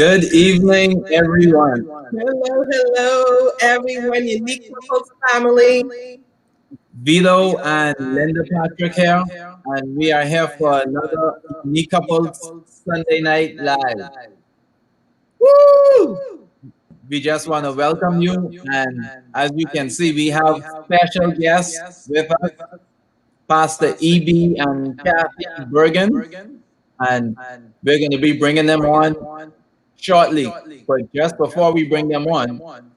Good evening, everyone. Hello, hello, everyone, Unique Couples family. Vito and Linda Patrick here, and we are here for another Unique Couples Sunday Night Live. Woo! We just want to welcome you, and as you can see, we have special guests with us, Pastor EB and Kathy Bergen, and we're going to be bringing them on shortly. But just before we bring them on,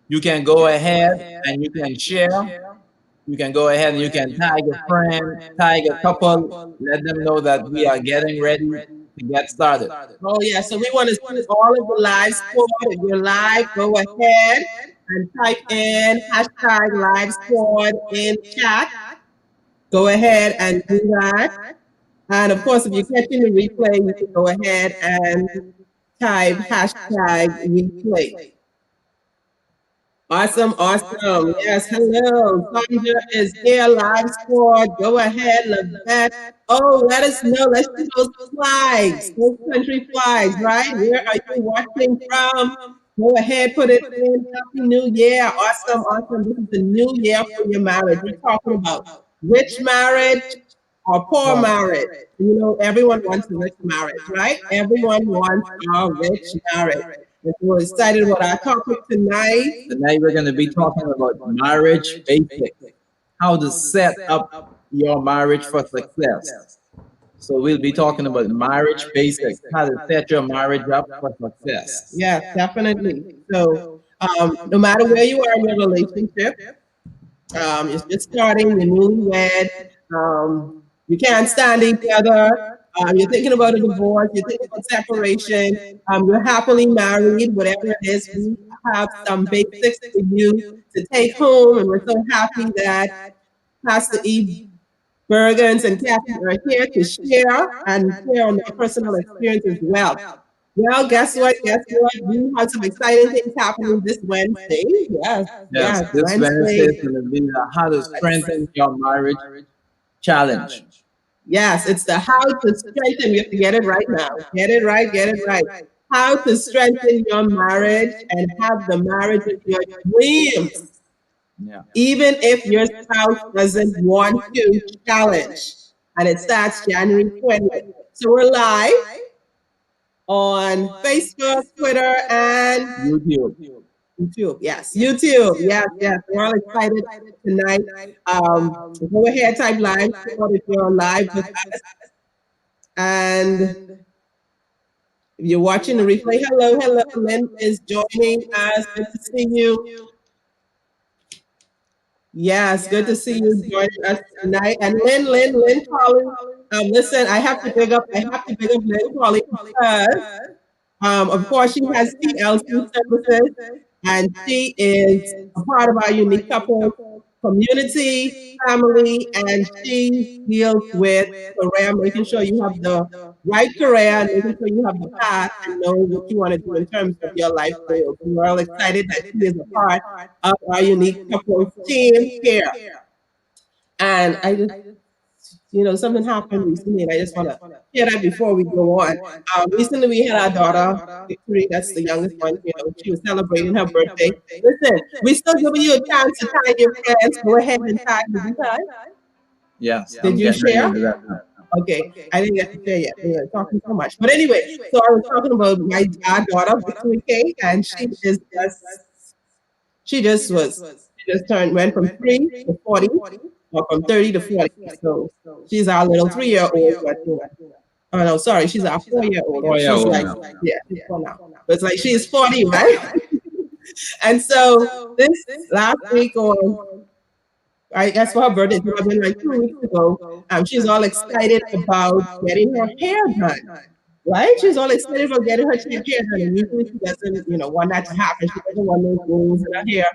you can go ahead and you can share. You can go ahead and you can tag a friend, tag a couple, let them know that we are getting ready to get started. Oh, yeah, so we want to see all of the live squad. If you're live, go ahead and type in hashtag live squad in chat. Go ahead and do that. And of course, if you're catching the replay, you can go ahead and type hashtag replay. Awesome, awesome. Yes, hello. Sandra is here, live squad. Go ahead, Lavette. Oh, let us know. Let's see those flags, those country flags, right? Where are you watching from? Go ahead, put it in. Happy New Year. Awesome, awesome. This is the new year for your marriage. We're talking about rich marriage or poor marriage. You know, everyone wants a rich marriage, right? Everyone wants a rich marriage. We're excited about our topic tonight. Tonight we're going to be talking about marriage basics, how to set up your marriage for success. So we'll be talking about marriage basics, how to set your marriage up for success. Yes, definitely. So, no matter where you are in your relationship, you're just starting, you're newlywed, you can't stand each other, you're thinking about a divorce, you're thinking about separation, you're happily married, whatever it is, we have some basics for you to take home, and we're so happy that Pastor E. Birgans and Kathy are here to share and share on their personal experience as well. Well, guess what? Guess what? We have some exciting things happening this Wednesday. Yes, Yes, yes, this Wednesday Wednesday. is going to be the how to strengthen your marriage challenge. Yes, it's the how to strengthen. We have to get it right now. Get it right, get it right. How to strengthen your marriage and have the marriage of your dreams, Yeah. even if your spouse doesn't want to challenge. And it starts January 20th. So we're live on Facebook, Twitter, and YouTube. YouTube. Yes, YouTube. Yes, yes. We're all excited tonight. Go ahead, type live if you're live with us. And if you're watching the replay, hello, hello. Lynn is joining us. Good to see you. Yes, good to see you joining us tonight. And Lynn Collins. Listen, I have to big up Lynn Collins because of course, she has TLC services, and she is a part of our unique couple community, family, and she deals with career, making sure you have the right career, and making sure you have the path and know what you want to do in terms of your life goals. And we're all excited that she is a part of our unique couple team here. And I just something happened recently, and I just want to share that before we go on. Recently, we had our daughter, Victory, that's the youngest one, she was celebrating her birthday. Listen, we still giving you a chance to tag your friends. Go ahead and tag. Did you tag? Yes, Did I'm you getting ready share? to do that now. Okay, I didn't get to share yet. We were talking so much. But anyway, so I was talking about our daughter, Victory K, and she just went from 3 to 40, or from 30 to 40. So she's our little 3-year-old. Oh no, sorry, she's our 4-year-old. But she's 4-year-old like, now. yeah, she's 4 now. But it's like she's 40, right? And so this last week, or I guess for her birthday, it would have been like 2 weeks ago, she's all excited about getting her hair done. Right? She's all excited about getting her hair done. And usually she doesn't, want that to happen. She doesn't want those rules in her hair.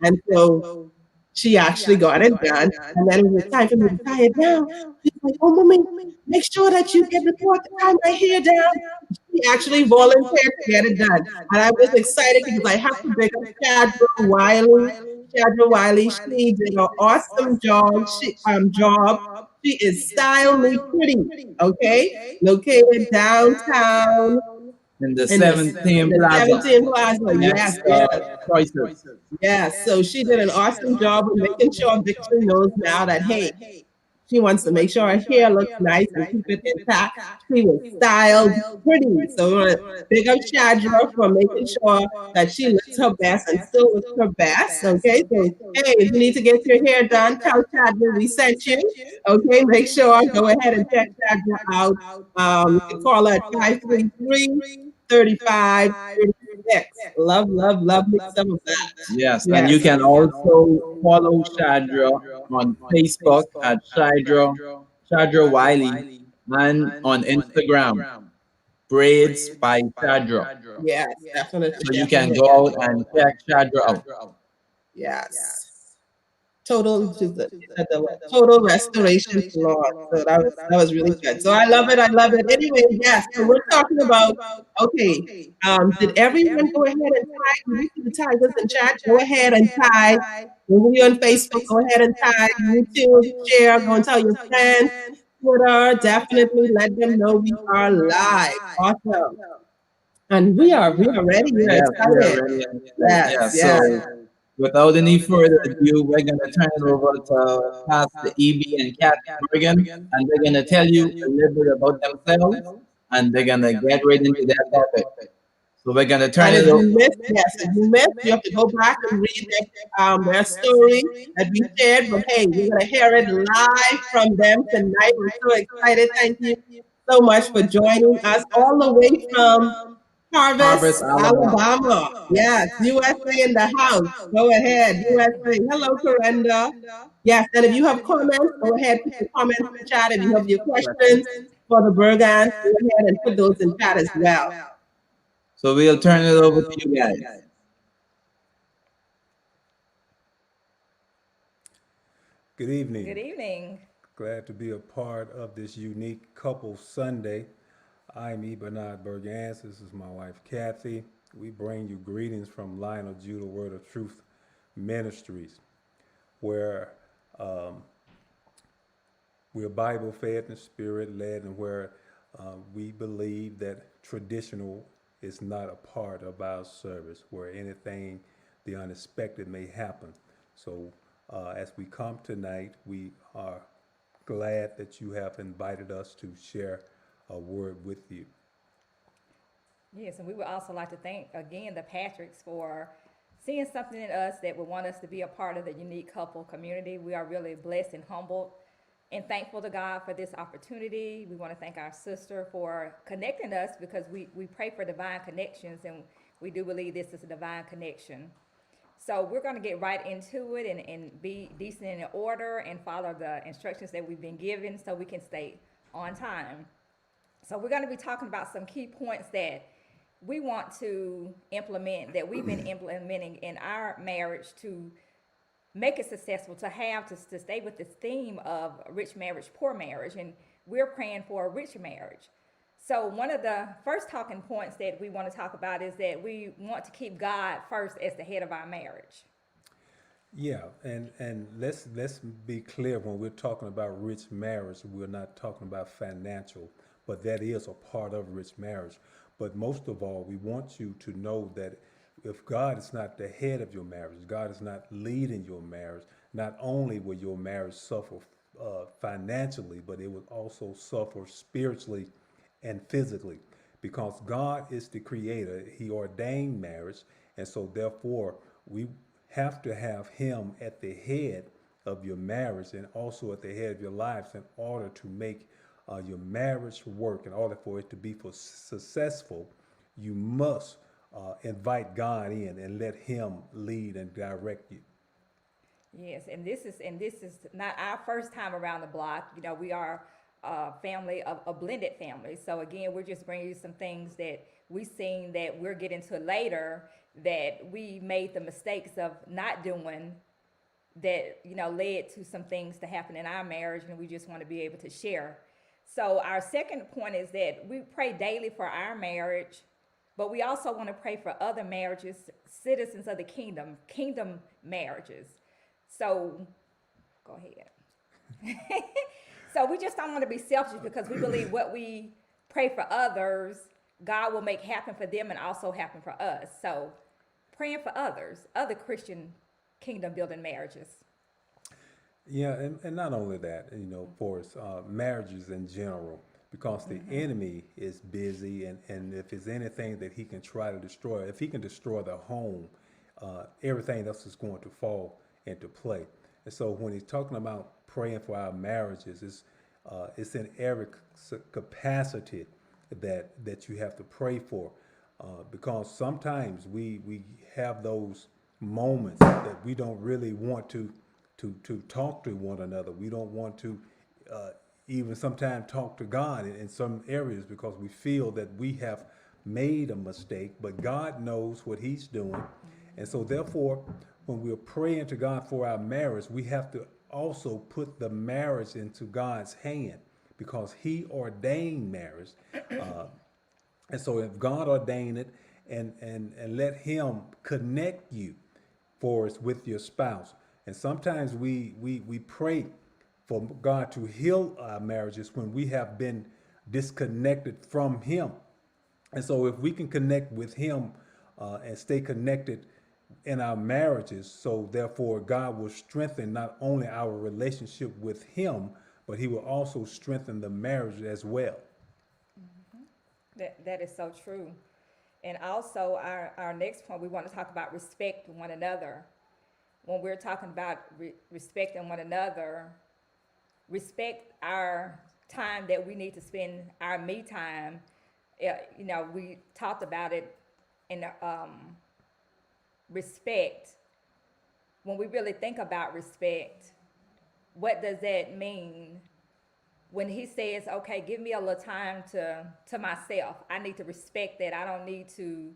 And so she actually got it done. And then it was time for me to tie it down. She's like, oh, mommy, make sure that you get the cord to tie my hair down. She actually volunteered to get it done. And I was excited because I have to bring up Chadra Wiley. Chadra Wiley, she did an awesome job. She is stylely pretty, okay? Located downtown in the in the 17 the Plaza 17 Plaza. next Yes, yes. choices. Yes, so she did an awesome job of making sure Victory knows now that, hey, she wants to make sure her hair looks nice and keep it intact. She was styled pretty. So we want to big up Shadra for making sure that she looks her best and still looks her best. Okay, so hey, if you need to get your hair done, tell Shadra we sent you. Okay, make sure go ahead and check Shadra out. You can call her at 533 3536. Love, love, love me some of that. Yes, and you Yes. can also follow Shadra on Facebook at Shadra Wiley, and on Instagram, Braids by Shadra. Yes, definitely, So you can definitely. go out and check Shadra out. Yes. Total, she said the word, total restoration salon. So that was really good. So I love it. I love it. Anyway, yes. So we're talking about, okay. Did everyone go ahead and tag? Did you see the tigers in chat? Go ahead and tag. When you're on Facebook, go ahead and tag. YouTube, share. Go and tell your friends. Twitter, definitely let them know we are live. Awesome. And we are ready. We're Yes, we are excited. ready and set. Yes, Yeah, yes. so without any further ado, we're going to turn it over to Pastor EB and Kathy Bergen, and they're going to tell you a little bit about themselves, and they're going to get right into their topic. So we're going to turn And if it you over. missed, yes, if you missed, you have to go back and read their story that we shared. But hey, you're gonna hear it live from them tonight. We're so excited. Thank you so much for joining us all the way from Harvest, Harvest, Alabama. Alabama. Yes, USA in the house. Go ahead, USA. Hello, Corenda. Yes, and if you have comments, go ahead, put your comments in chat. If you have your questions for the Birgans, go ahead and put those in chat as well. So we'll turn it over to you guys. Good evening. Good evening. Glad to be a part of this unique couple Sunday. I'm E. Bernard Birgans. This is my wife, Kathy. We bring you greetings from Lion of Judah Word of Truth Ministries, where we're Bible fed and spirit led, and where we believe that traditional is not a part of our service, where anything, the unexpected may happen. So, as we come tonight, we are glad that you have invited us to share a word with you. Yes, and we would also like to thank again the Patricks for seeing something in us that would want us to be a part of the unique couple community. We are really blessed and humbled and thankful to God for this opportunity. We want to thank our sister for connecting us because we pray for divine connections and we do believe this is a divine connection. So we're going to get right into it and be decent in order and follow the instructions that we've been given so we can stay on time. So we're going to be talking about some key points that we want to implement that we've been implementing in our marriage to make it successful, to stay with this theme of rich marriage, poor marriage, and we're praying for a rich marriage. So one of the first talking points that we want to talk about is that we want to keep God first as the head of our marriage. Yeah, and let's be clear when we're talking about rich marriage, we're not talking about financial, but that is a part of rich marriage. But most of all, we want you to know that if God is not the head of your marriage, God is not leading your marriage, not only will your marriage suffer financially, but it will also suffer spiritually and physically because God is the creator. He ordained marriage. And so, therefore, we have to have Him at the head of your marriage and also at the head of your lives in order to make your marriage work. In order for it to be successful, you must invite God in and let Him lead and direct you. Yes, and this is not our first time around the block. You know, we are a family of a blended family. So again, we're just bringing you some things that we seen that we're getting to later that we made the mistakes of not doing that led to some things to happen in our marriage, and we just want to be able to share. So our second point is that we pray daily for our marriage, but we also want to pray for other marriages, citizens of the kingdom marriages. So go ahead. So we just don't want to be selfish because we believe what we pray for others God will make happen for them and also happen for us. So praying for others, other Christian kingdom building marriages. Yeah, and not only that, for us, marriages in general, because the enemy is busy, and if there's anything that he can try to destroy, if he can destroy the home, everything else is going to fall into play. And so when he's talking about praying for our marriages, it's in every capacity that you have to pray for, because sometimes we have those moments that we don't really want to talk to one another. We don't want to even sometimes talk to God in some areas because we feel that we have made a mistake, but God knows what He's doing. And so, therefore, when we're praying to God for our marriage, we have to also put the marriage into God's hand because He ordained marriage. And so, if God ordained it, and let Him connect you for us with your spouse. And sometimes we pray for God to heal our marriages when we have been disconnected from Him. And so if we can connect with Him and stay connected in our marriages, so therefore God will strengthen not only our relationship with Him, but He will also strengthen the marriage as well. That is so true. And also, our next point, we want to talk about respect one another. When we're talking about respecting one another, respect our time that we need to spend, our me time. We talked about it in respect. When we really think about respect, what does that mean? When he says, okay, give me a little time to myself, I need to respect that. I don't need to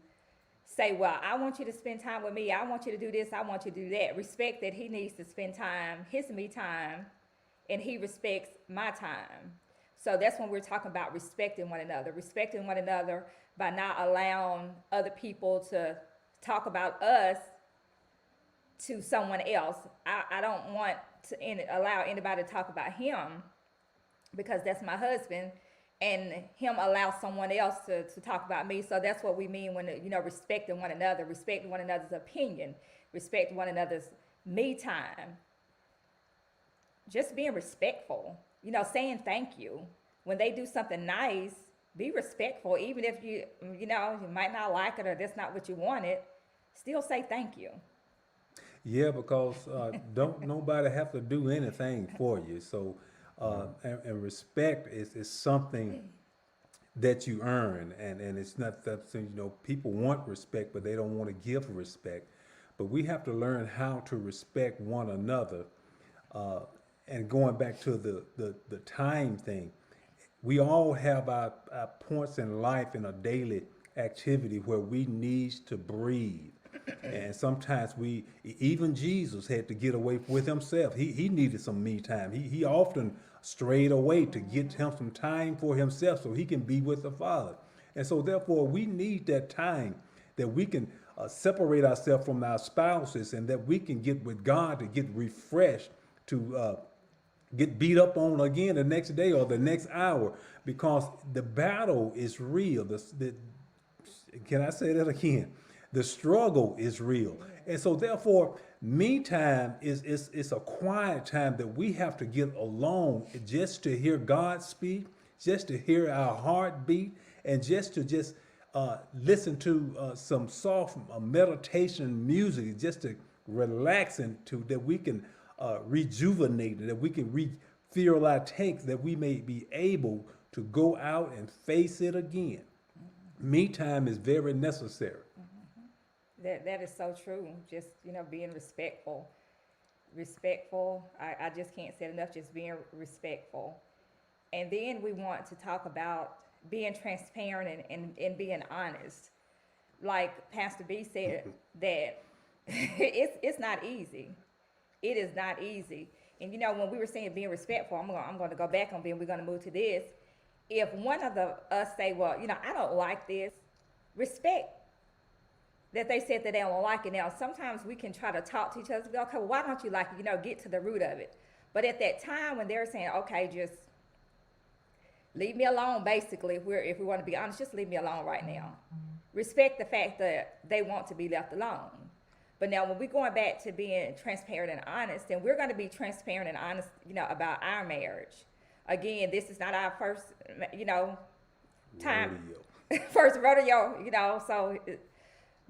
say, well, I want you to spend time with me. I want you to do this. I want you to do that. Respect that he needs to spend time, his me time, and he respects my time. So that's when we're talking about respecting one another by not allowing other people to talk about us to someone else. I don't want to allow anybody to talk about him because that's my husband, and him allow someone else to talk about me. So that's what we mean when, respecting one another, respect one another's opinion, respect one another's me time, just being respectful, saying thank you. When they do something nice, be respectful, even if you might not like it or that's not what you wanted, still say thank you. Yeah, because don't nobody have to do anything for you. So, and respect is something that you earn, and it's not that people want respect, but they don't want to give respect. But we have to learn how to respect one another. Uh, and going back to the time thing, we all have our points in life in a daily activity where we need to breathe. And sometimes even Jesus had to get away with himself. He needed some me time. He often strayed away to get him some time for himself so he can be with the Father. And so therefore we need that time that we can separate ourselves from our spouses and that we can get with God to get refreshed, to get beat up on again the next day or the next hour, because the battle is real. Can I say that again? The struggle is real. And so therefore, me time is a quiet time that we have to get alone just to hear God speak, just to hear our heartbeat, and just to listen to some soft meditation music, just to relax into that we can rejuvenate, that we can refill our tanks, that we may be able to go out and face it again. Me time is very necessary. That is so true. Just being respectful, respectful. I just can't say it enough. Just being respectful, and then we want to talk about being transparent and being honest. Like Pastor B said, that it's not easy. It is not easy. And when we were saying being respectful, I'm going to go back on being. We're going to move to this. If one of us say, well, I don't like this, respect that they said that they don't like it. Now, sometimes we can try to talk to each other, okay, well, why don't you like it? Get to the root of it. But at that time when they're saying, okay, just Leave me alone, basically. If we want to be honest, just leave me alone right now. Respect the fact that they want to be left alone. But now, when we're going back to being transparent and honest, then we're going to be transparent and honest, about our marriage. Again, this is not our first, time, Rodeo. first rodeo, So,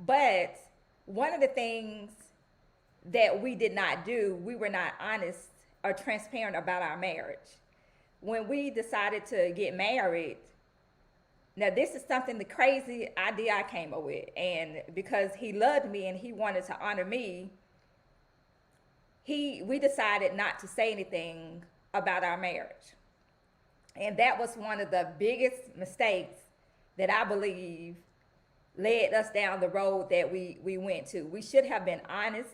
but one of the things that we did not do, we were not honest or transparent about our marriage. When we decided to get married, now this is something, the crazy idea I came up with, and because he loved me and he wanted to honor me, we decided not to say anything about our marriage. And that was one of the biggest mistakes that I believe led us down the road that we went to. We should have been honest.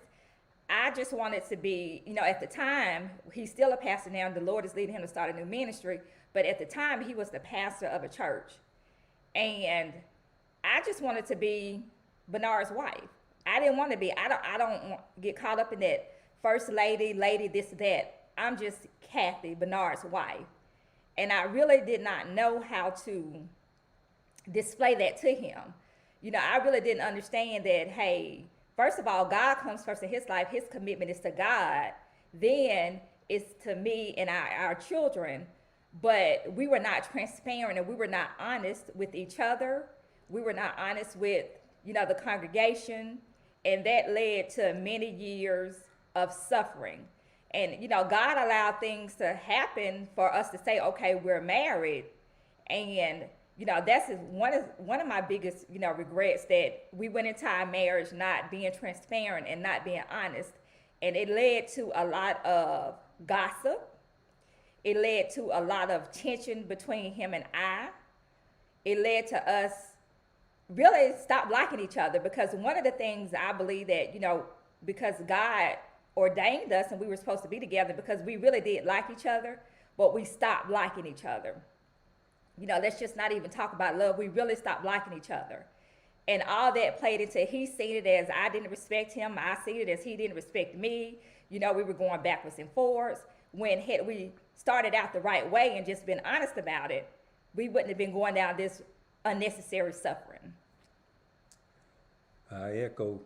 I just wanted to be, at the time, he's still a pastor now, and the Lord is leading him to start a new ministry. But at the time, he was the pastor of a church. And I just wanted to be Bernard's wife. I didn't want to be, I don't get caught up in that first lady, this, that. I'm just Kathy, Bernard's wife. And I really did not know how to display that to him. I really didn't understand that, hey, first of all, God comes first in his life. His commitment is to God. Then it's to me and our children. But we were not transparent and we were not honest with each other. We were not honest with, the congregation. And that led to many years of suffering. And, God allowed things to happen for us to say, okay, we're married. And, that's one of my biggest, regrets, that we went into our marriage not being transparent and not being honest. And it led to a lot of gossip. It led to a lot of tension between him and I. It led to us really stop liking each other, because one of the things I believe that, because God ordained us and we were supposed to be together, because we really did like each other, but we stopped liking each other. Let's just not even talk about love. We really stopped liking each other. And all that played into, he seen it as I didn't respect him. I seen it as he didn't respect me. We were going backwards and forwards. When we started out the right way and just been honest about it, we wouldn't have been going down this unnecessary suffering. I echo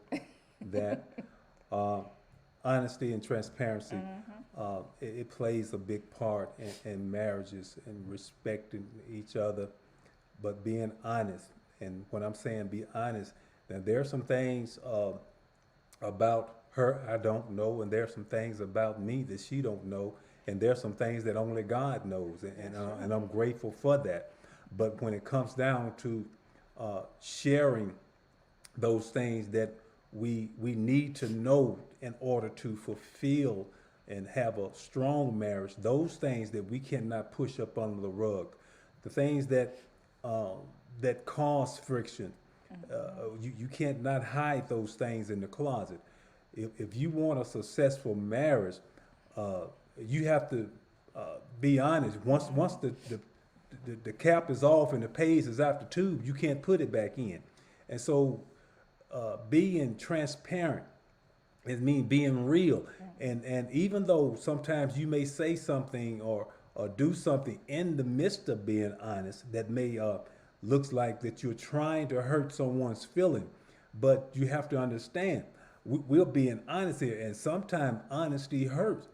that. Honesty and transparency, it plays a big part in marriages and respecting each other, but being honest. And when I'm saying be honest, then there are some things about her I don't know, and there are some things about me that she don't know, and there are some things that only God knows, and I'm grateful for that. But when it comes down to sharing those things that we need to know in order to fulfill and have a strong marriage, those things that we cannot push up under the rug, the things that cause friction, you can't not hide those things in the closet. If you want a successful marriage, you have to be honest. Once the cap is off and the page is out the tube, you can't put it back in. And so being transparent, it means being real. And even though sometimes you may say something or do something in the midst of being honest that may looks like that you're trying to hurt someone's feeling, but you have to understand we're being honest here, and sometimes honesty hurts.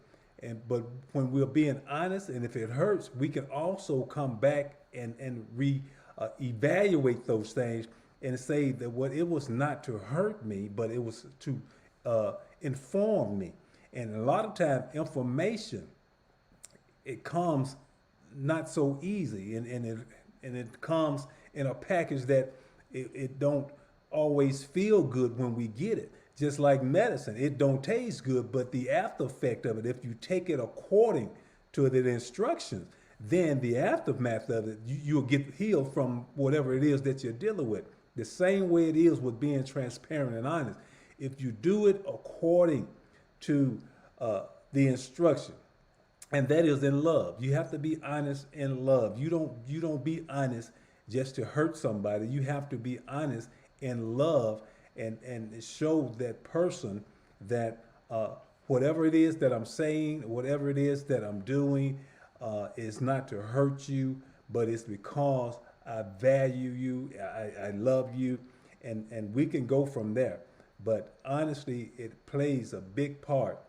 But when we're being honest, and if it hurts, we can also come back and evaluate those things and say that it was not to hurt me, but it was to inform me. And a lot of times, information, it comes not so easy, and it comes in a package that it don't always feel good when we get it. Just like medicine, it don't taste good, but the after effect of it, if you take it according to the instructions, then the aftermath of it, you'll get healed from whatever it is that you're dealing with. The same way it is with being transparent and honest. If you do it according to the instruction, and that is in love. You have to be honest in love. You don't be honest just to hurt somebody. You have to be honest in love and show that person that whatever it is that I'm saying, whatever it is that I'm doing, is not to hurt you, but it's because I value you, I love you, and we can go from there. But honestly, it plays a big part.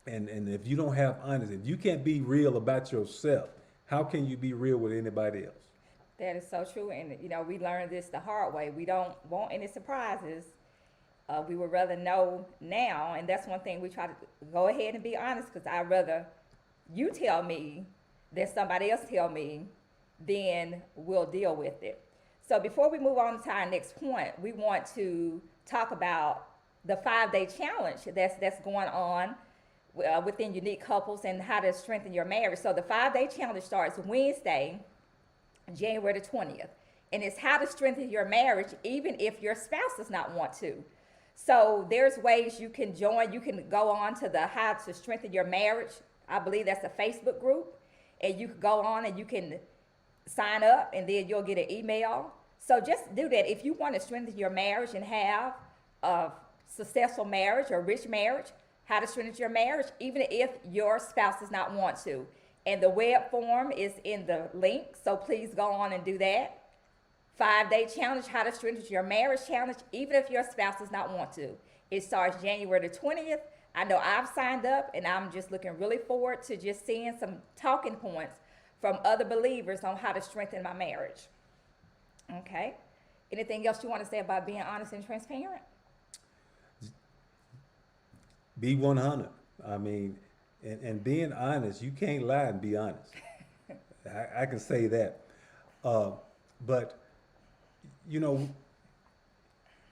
And if you don't have honesty, if you can't be real about yourself, how can you be real with anybody else? That is so true. And, we learned this the hard way. We don't want any surprises. We would rather know now. And that's one thing we try to go ahead and be honest because I'd rather you tell me than somebody else tell me, then we'll deal with it. So before we move on to our next point, we want to talk about the 5 day challenge that's going on within unique couples and how to strengthen your marriage. So the 5 day challenge starts Wednesday, January the 20th. And it's how to strengthen your marriage even if your spouse does not want to. So there's ways you can join. You can go on to the how to strengthen your marriage. I believe that's a Facebook group. And you can go on and you can sign up and then you'll get an email. So just do that. If you want to strengthen your marriage and have a successful marriage or rich marriage, how to strengthen your marriage, even if your spouse does not want to. And the web form is in the link, so please go on and do that. 5 day challenge, how to strengthen your marriage challenge, even if your spouse does not want to. It starts January the 20th. I know I've signed up and I'm just looking really forward to just seeing some talking points from other believers on how to strengthen my marriage. Okay. Anything else you want to say about being honest and transparent? Be 100. I mean, and being honest, you can't lie and be honest. I can say that. But, you know,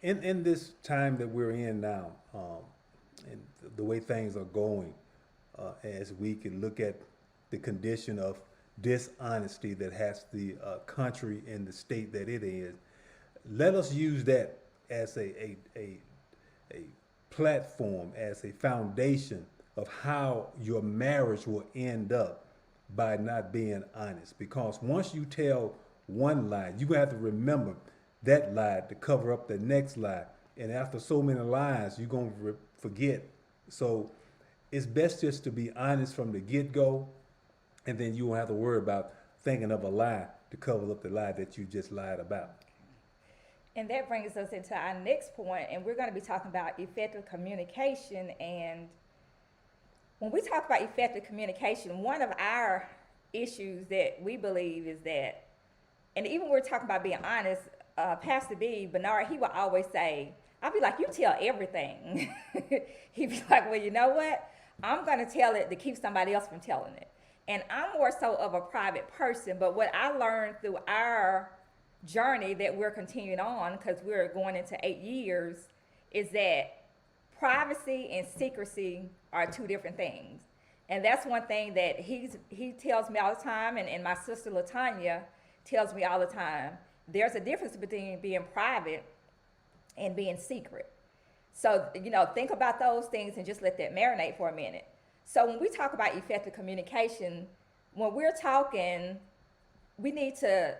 in this time that we're in now, and the way things are going, as we can look at the condition of dishonesty that has the country in the state that it is, let us use that as a platform, as a foundation of how your marriage will end up by not being honest. Because once you tell one lie, you're going to have to remember that lie to cover up the next lie. And after so many lies, you're going to forget. So it's best just to be honest from the get-go, and then you won't have to worry about thinking of a lie to cover up the lie that you just lied about. And that brings us into our next point, and we're going to be talking about effective communication. And when we talk about effective communication, one of our issues that we believe is that, and even when we're talking about being honest, Pastor B, Bernard, he will always say, I'll be like, you tell everything. He'd be like, well, you know what? I'm going to tell it to keep somebody else from telling it. And I'm more so of a private person, but what I learned through our journey that we're continuing on, because we're going into 8 years, is that privacy and secrecy are two different things. And that's one thing that he tells me all the time, and my sister LaTanya tells me all the time. There's a difference between being private and being secret. So, think about those things and just let that marinate for a minute. So when we talk about effective communication, when we're talking, we need to,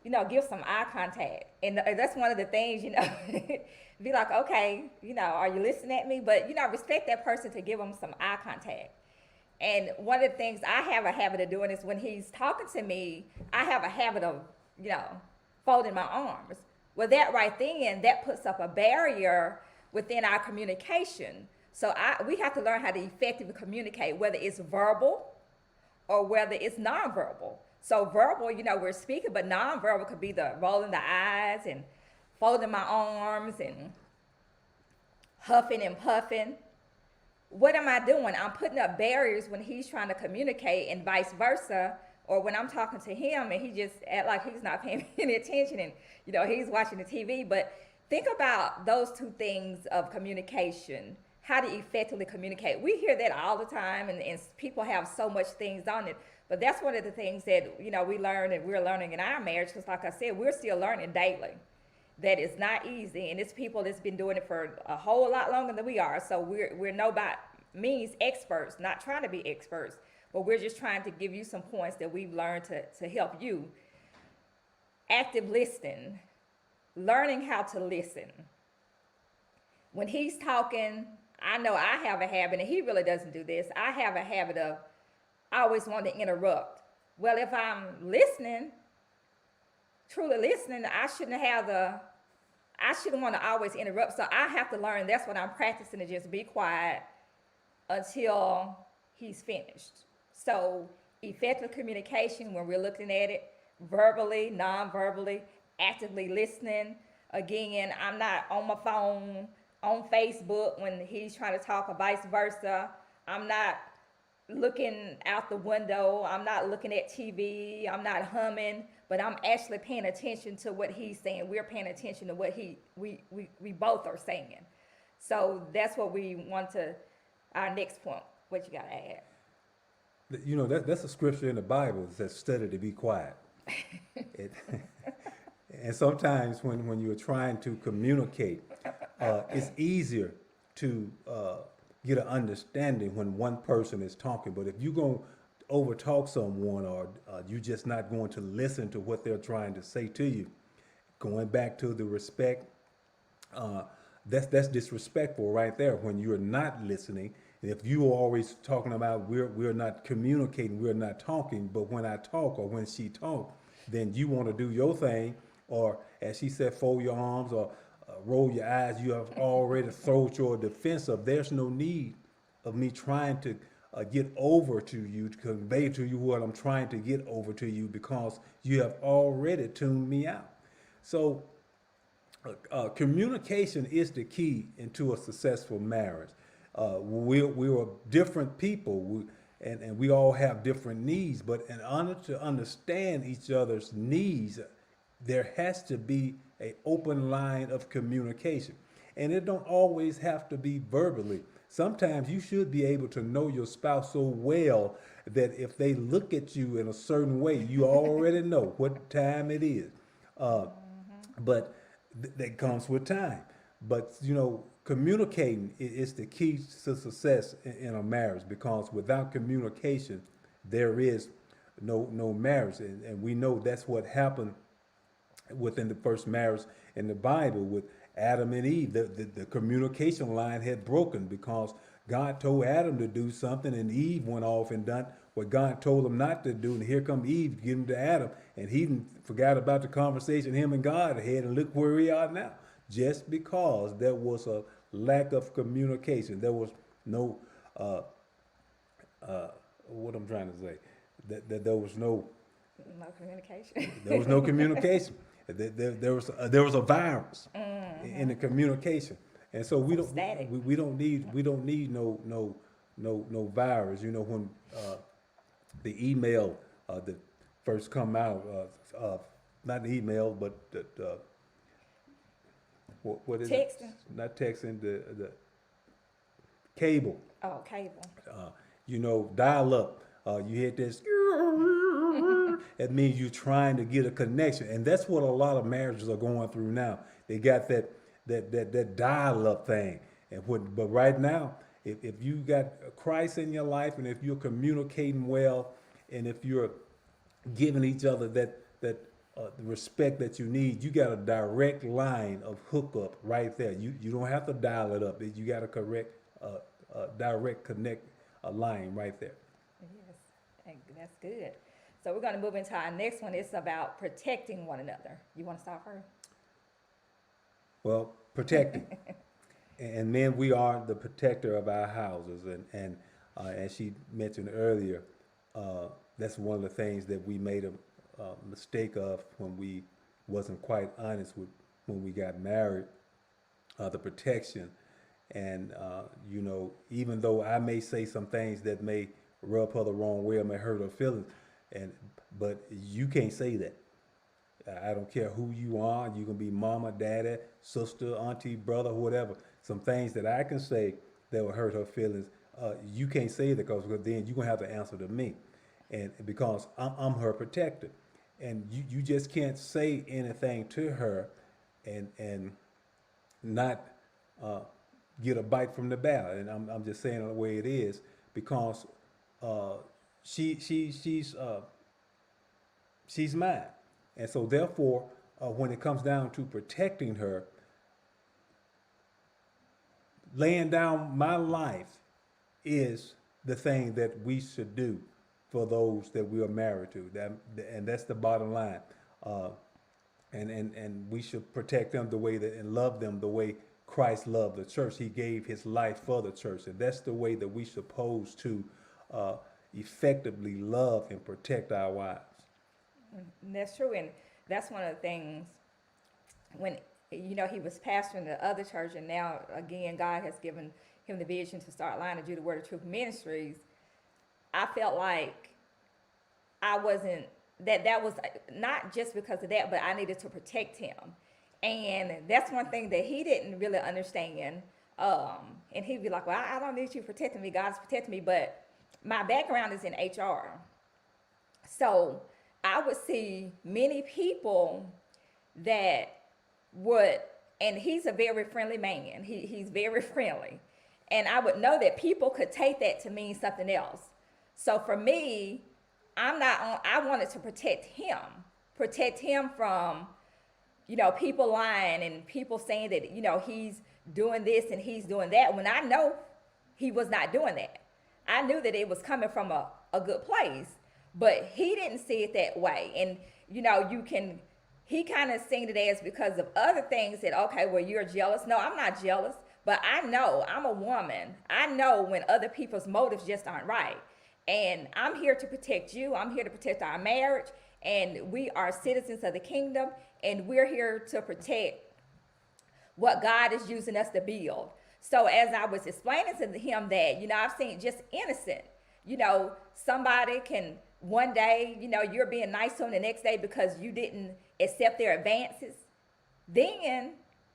give some eye contact. And that's one of the things, be like, okay, are you listening at me? But, respect that person to give them some eye contact. And one of the things I have a habit of doing is when he's talking to me, I have a habit of, folding my arms. Well, that right then, that puts up a barrier within our communication. So we have to learn how to effectively communicate, whether it's verbal or whether it's nonverbal. So verbal, we're speaking, but nonverbal could be the rolling the eyes and folding my arms and huffing and puffing. What am I doing? I'm putting up barriers when he's trying to communicate and vice versa. Or when I'm talking to him and he just act like he's not paying any attention and, he's watching the TV. But think about those two things of communication, how to effectively communicate. We hear that all the time and people have so much things on it. But that's one of the things that, we learn and we're learning in our marriage. Because like I said, we're still learning daily. That is not easy. And it's people that's been doing it for a whole lot longer than we are. So we're no by means experts, not trying to be experts. But we're just trying to give you some points that we've learned to help you. Active listening, learning how to listen. When he's talking, I know I have a habit, and he really doesn't do this. I have a habit of I always want to interrupt Well, if I'm listening, truly listening, I shouldn't want to always interrupt. So I have to learn. That's what I'm practicing, to just be quiet until he's finished. So effective communication, when we're looking at it, verbally, non-verbally, actively listening. Again, I'm not on my phone, on Facebook when he's trying to talk, or vice versa. I'm not looking out the window. I'm not looking at TV. I'm not humming, but I'm actually paying attention to what he's saying. We're paying attention to what we both are saying. So that's what we want to, our next point. What you got to add? You know, that's a scripture in the Bible that says, study to be quiet. It, and sometimes when you're trying to communicate, it's easier to get an understanding when one person is talking. But if you're going to overtalk someone, or you're just not going to listen to what they're trying to say to you, going back to the respect, uh, that's disrespectful right there when you're not listening. And if you are always talking about we're not communicating, we're not talking, but when I talk or when she talk, then you want to do your thing, or as she said, fold your arms, or roll your eyes. You have already thrown your defense up. There's no need of me trying to get over to you, to convey to you what I'm trying to get over to you, because you have already tuned me out. So communication is the key into a successful marriage. We are different people, and we all have different needs. But in order to understand each other's needs, there has to be an open line of communication, and it don't always have to be verbally. Sometimes you should be able to know your spouse so well that if they look at you in a certain way, you already know what time it is. Uh, but that comes with time. But you know, communicating is the key to success in a marriage, because without communication, there is no marriage, and we know that's what happened within the first marriage in the Bible with Adam and Eve. The communication line had broken because God told Adam to do something, and Eve went off and done what God told him not to do. And here come Eve giving to Adam, and he forgot about the conversation him and God had, and look where we are now. Just because there was a lack of communication, there was no what I'm trying to say, that No communication. there was no communication. There was a virus in the communication, and so we Some don't static. we don't need no virus. You know, when the email that first come out, not the email, but what is it? Texting. Not texting, the cable. Oh, cable. You know, dial up. You hit this. That means you're trying to get a connection, and that's what a lot of marriages are going through now. They got that dial up thing, but right now, if you got Christ in your life, and if you're communicating well, and if you're giving each other the respect that you need, you got a direct line of hookup right there. You don't have to dial it up. You got a correct direct connect a line right there. Yes, and that's good. So we're going to move into our next one. It's about protecting one another. You want to start first? Well, protecting. And men, we are the protector of our houses. And as she mentioned earlier, that's one of the things that we made a mistake of when we wasn't quite honest with when we got married, the protection. And, you know, even though I may say some things that may rub her the wrong way or may hurt her feelings, but you can't say that. I don't care who you are. You can be mama, daddy, sister, auntie, brother, whatever. Some things that I can say that will hurt her feelings. You can't say that, because then you're gonna have to answer to me, and because I'm her protector, and you just can't say anything to her, and not get a bite from the barrel. And I'm just saying it the way it is, because uh, she's mine. And so therefore, when it comes down to protecting her, laying down my life is the thing that we should do. for those that we are married to. And that's the bottom line. Uh, and we should protect them the way that and love them the way Christ loved the church. He gave his life for the church, and that's the way that we supposed to uh, effectively love and protect our wives. And that's true, and that's one of the things when he was pastoring the other church, and now again God has given him the vision to start Line of Judah Word of Truth Ministries. I felt like I wasn't that was not just because of that, but I needed to protect him, and that's one thing that he didn't really understand. And he'd be like, "Well, I don't need you protecting me. God's protecting me." But my background is in HR, so I would see many people that would, and he's a very friendly man. He's very friendly. And I would know that people could take that to mean something else. So for me, I wanted to protect him from, people lying and people saying that, he's doing this and he's doing that when I know he was not doing that. I knew that it was coming from a good place, but he didn't see it that way. And, he kind of seen it as because of other things that, okay, well, you're jealous. No, I'm not jealous, but I know I'm a woman. I know when other people's motives just aren't right. And I'm here to protect you. I'm here to protect our marriage. And we are citizens of the kingdom. And we're here to protect what God is using us to build. So as I was explaining to him that, I've seen just innocent, somebody can one day, you're being nice to them the next day because you didn't accept their advances. Then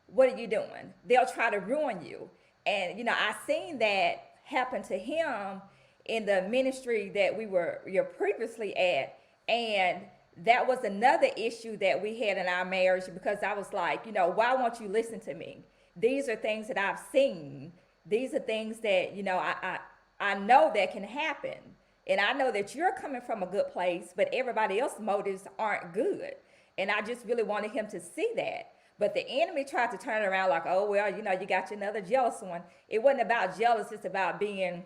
what are you doing? They'll try to ruin you. And, I seen that happen to him in the ministry that we were previously at. And that was another issue that we had in our marriage because I was like, why won't you listen to me? These are things that I've seen. These are things that, I know that can happen. And I know that you're coming from a good place, but everybody else's motives aren't good. And I just really wanted him to see that. But the enemy tried to turn it around like, oh, well, you got you another jealous one. It wasn't about jealous. It's about being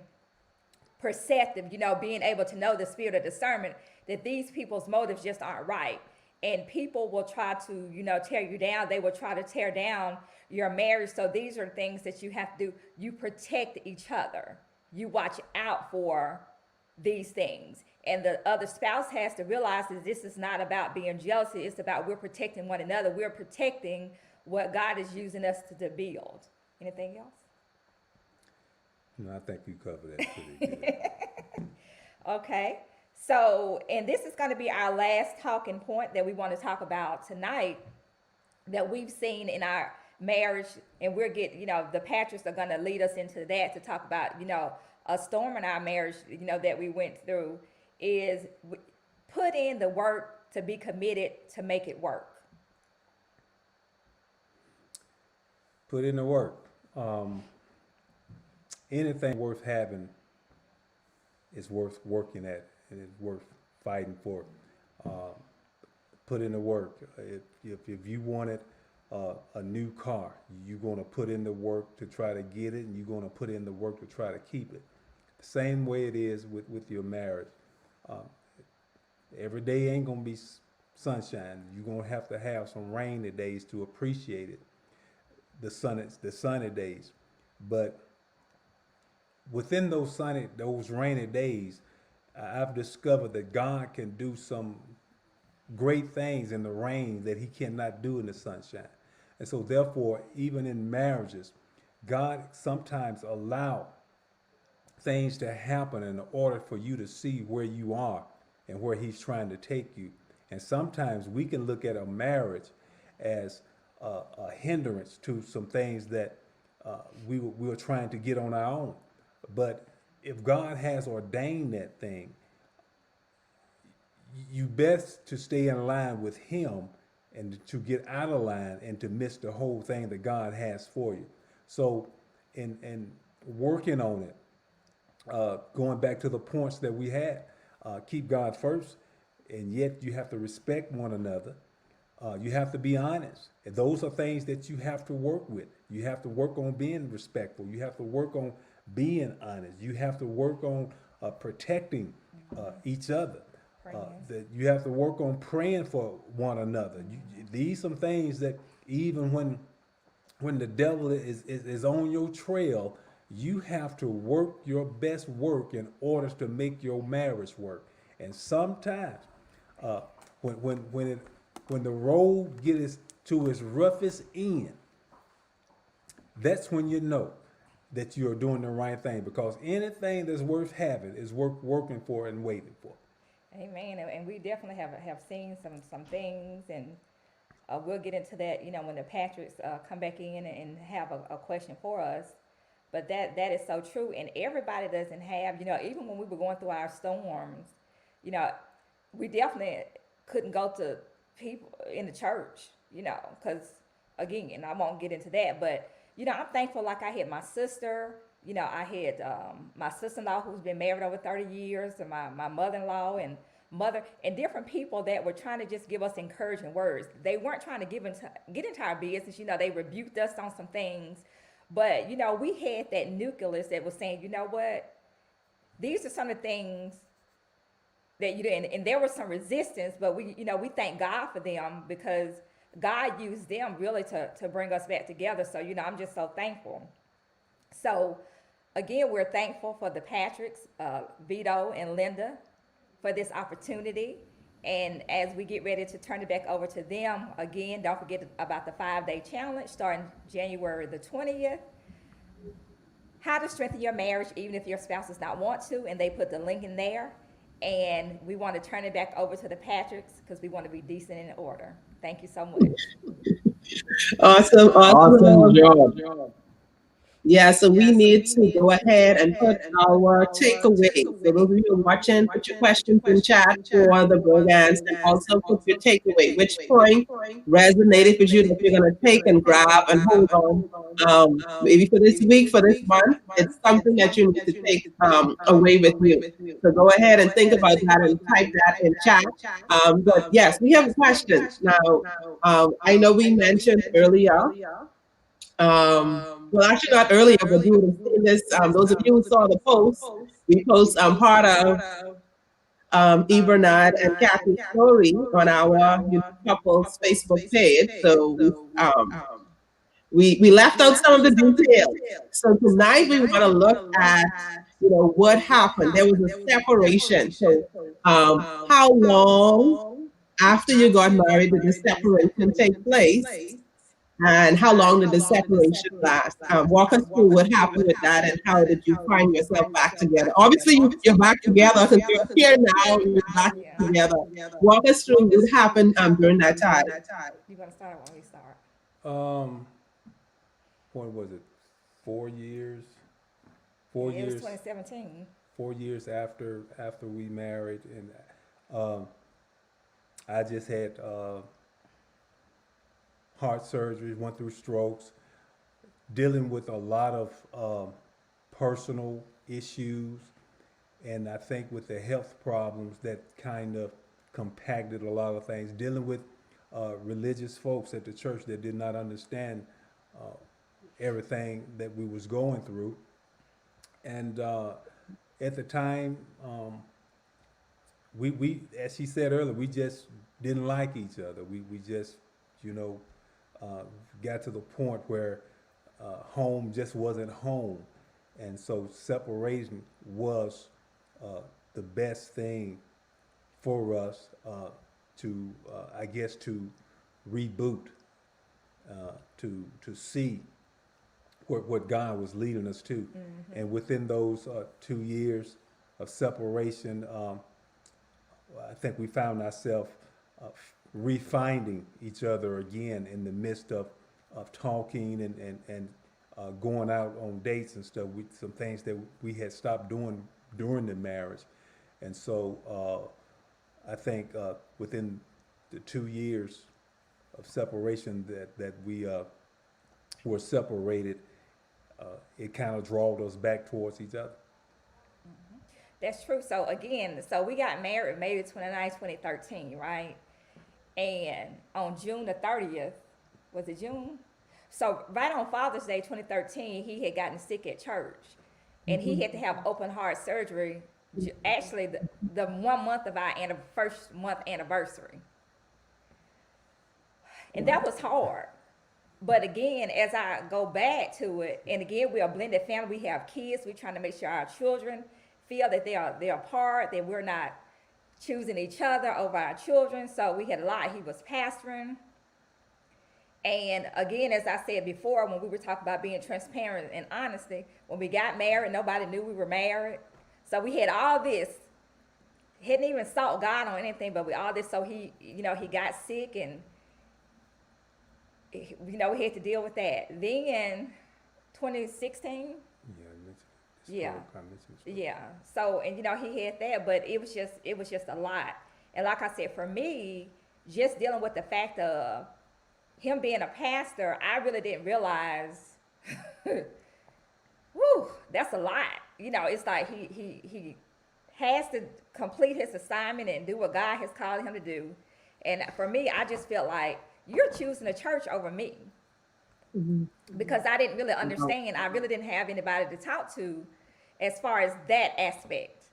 perceptive, being able to know the spirit of discernment that these people's motives just aren't right. And people will try to, tear you down. They will try to tear down your marriage. So these are things that you have to do. You protect each other. You watch out for these things. And the other spouse has to realize that this is not about being jealous. It's about we're protecting one another. We're protecting what God is using us to build. Anything else? No, I think you covered that pretty good. Okay. So, and this is going to be our last talking point that we want to talk about tonight that we've seen in our marriage. And we're the Patricks are going to lead us into that to talk about, a storm in our marriage, that we went through is put in the work to be committed to make it work. Put in the work. Anything worth having is worth working at and it's worth fighting for. Put in the work. If you wanted a new car, you're going to put in the work to try to get it, and you're going to put in the work to try to keep it. The same way it is with your marriage. Every day ain't going to be sunshine. You're going to have some rainy days to appreciate it, the sunny days. But within those rainy days, I've discovered that God can do some great things in the rain that he cannot do in the sunshine. And so therefore, even in marriages, God sometimes allow things to happen in order for you to see where you are and where he's trying to take you. And sometimes we can look at a marriage as a hindrance to some things that we were trying to get on our own. But if God has ordained that thing, you best to stay in line with him and to get out of line and to miss the whole thing that God has for you. So in working on it, going back to the points that we had, keep God first, and yet you have to respect one another. You have to be honest. And those are things that you have to work with. You have to work on being respectful. You have to work on being honest. You have to work on protecting each other. Friends. That you have to work on praying for one another. These some things that even when the devil is on your trail, you have to work your best work in order to make your marriage work. And sometimes, uh, when the road gets to its roughest end, that's when you know that you are doing the right thing, because anything that's worth having is worth working for and waiting for. Amen. And we definitely have seen some things, and we'll get into that. You know, when the Patricks come back in and have a question for us. But that is so true, and everybody doesn't have. You know, even when we were going through our storms, you know, we definitely couldn't go to people in the church. You know, because again, I won't get into that, but you know, I'm thankful. Like I had my sister. You know, I had my sister-in-law who's been married over 30 years, and my mother-in-law and mother and different people that were trying to just give us encouraging words. They weren't trying to get into our business. You know, they rebuked us on some things, but you know, we had that nucleus that was saying, you know what, these are some of the things that you did, and there was some resistance, but we, you know, we thank God for them because God used them really to bring us back together. So you know, I'm just so thankful. So again, we're thankful for the Patricks, Vito and Linda, for this opportunity. And as we get ready to turn it back over to them, again, don't forget about the 5 day challenge starting January the 20th. How to strengthen your marriage even if your spouse does not want to. And they put the link in there. And we want to turn it back over to the Patricks because we want to be decent and in order. Thank you so much. Awesome, Awesome awesome. job. Yeah, so we need to go ahead and put our takeaways. So those of you who are watching, put your questions in chat for the Birgans and also put your takeaway. Which point resonated with you that you're going to take and grab and hold on? Maybe for this week, for this month, it's something that you need to take away with you. So go ahead and think about that and type that in chat. But yes, we have a question. Now, I know we mentioned earlier well, actually not earlier, but you would have seen this. Those of you who saw the post, we post part of Bernard and Kathy's story on our couples Facebook page. So we left out some of the details. So tonight we want to look at what happened. There was a separation. So how long after you got married did the separation take place? And how long did the separation last? Walk us through what happened with that and how did you find yourself back together? Obviously, you're back together because you're here now, you're back Yeah. together. Walk us through what happened during that time. You want to start or want me to start? Um, what was it? 4 years. Four Yeah, it was years. 2017. 4 years after we married, and um, I just had heart surgery, went through strokes, dealing with a lot of personal issues, and I think with the health problems that kind of compacted a lot of things, dealing with religious folks at the church that did not understand everything that we was going through. And at the time, we as she said earlier, we just didn't like each other. We just, you know, uh, got to the point where home just wasn't home, and so separation was the best thing for us to, I guess, to reboot, to see what God was leading us to. And within those 2 years of separation, I think we found ourselves refinding each other again in the midst of talking and going out on dates and stuff. Some things that we had stopped doing during the marriage. And so I think within the 2 years of separation that we were separated, it kind of drawed us back towards each other. That's true. So again, so we got married May the 29th, 2013, right? And on June the 30th, was it June? So right on Father's Day 2013, he had gotten sick at church. And he had to have open heart surgery actually the 1 month of our first month anniversary, and that was hard. But again, as I go back to it, and again, we're a blended family. We have kids. We're trying to make sure our children feel that they're part, that we're not choosing each other over our children. So we had a lot. He was pastoring. And again, as I said before, when we were talking about being transparent and honesty, when we got married, nobody knew we were married. So we had all this, hadn't even sought God on anything, but we all this. So he, he got sick, and we had to deal with that. Then 2016, Yeah, yeah, I mentioned this. yeah. So, and he had that, but it was just a lot. And like I said, for me, just dealing with the fact of him being a pastor, I really didn't realize, whew, that's a lot. It's like he has to complete his assignment and do what God has called him to do. And for me, I just felt like you're choosing the church over me, because I didn't really understand. I really didn't have anybody to talk to as far as that aspect.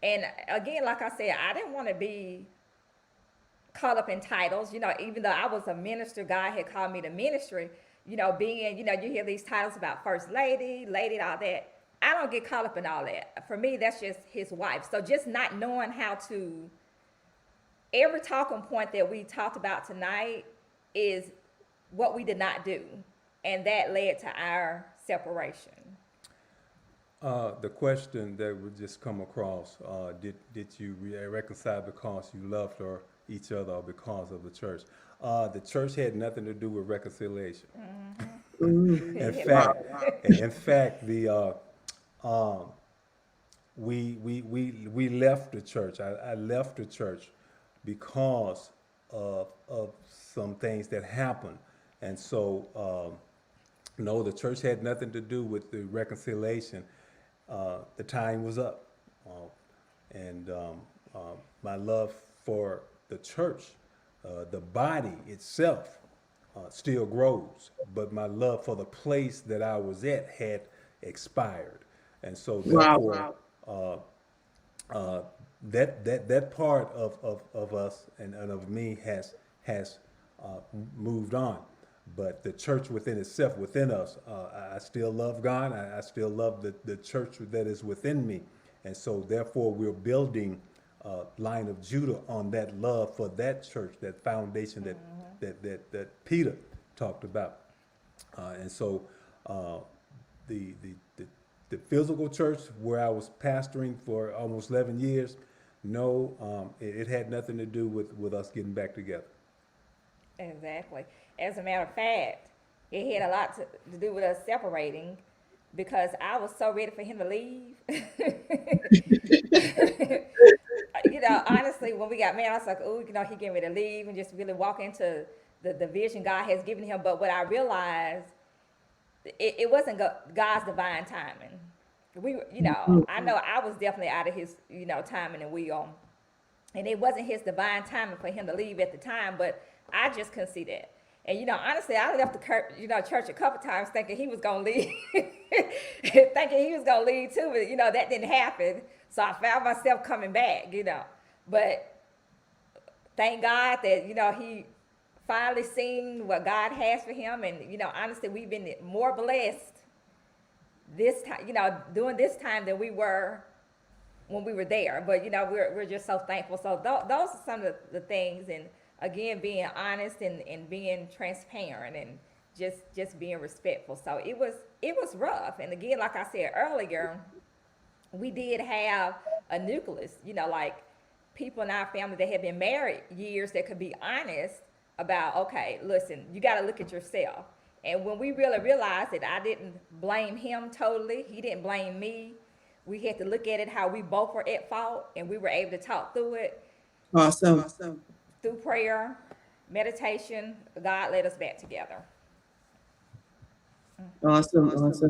And again, like I said, I didn't want to be caught up in titles, even though I was a minister, God had called me to ministry, being, you hear these titles about first lady, all that. I don't get caught up in all that. For me, that's just his wife. So just not knowing how to, every talking point that we talked about tonight is what we did not do. And that led to our separation. The question that would just come across, did you reconcile because you loved each other or because of the church? The church had nothing to do with reconciliation. In fact, um, we left the church. I left the church because of some things that happened, and so no, the church had nothing to do with the reconciliation. The time was up, and my love for the church, the body itself, still grows, but my love for the place that I was at had expired, and so therefore, that part of us and of me has moved on. But the church within itself, within us, I still love God. I still love the church that is within me. And so therefore we're building Line of Judah on that love for that church, that foundation that Peter talked about. And so the, the, the, the physical church where I was pastoring for almost 11 years, no, it had nothing to do with us getting back together. Exactly. As a matter of fact, it had a lot to do with us separating, because I was so ready for him to leave. Honestly, when we got married, I was like, oh, he getting ready to leave and just really walk into the vision God has given him. But what I realized, it wasn't God's divine timing. I know I was definitely out of his, timing and will. And it wasn't his divine timing for him to leave at the time, but I just couldn't see that. And honestly, I left the church a couple times thinking he was gonna leave, thinking he was gonna leave too, but that didn't happen. So I found myself coming back, But thank God that he finally seen what God has for him, and honestly, we've been more blessed this time, during this time than we were when we were there. But we're just so thankful. So those are some of the things, and again, being honest and being transparent and just being respectful. So it was rough. And again, like I said earlier, we did have a nucleus, like people in our family that had been married years that could be honest about, okay, listen, you got to look at yourself. And when we really realized that I didn't blame him totally, he didn't blame me, we had to look at it how we both were at fault, and we were able to talk through it. Awesome. Through prayer, meditation, God led us back together. Awesome.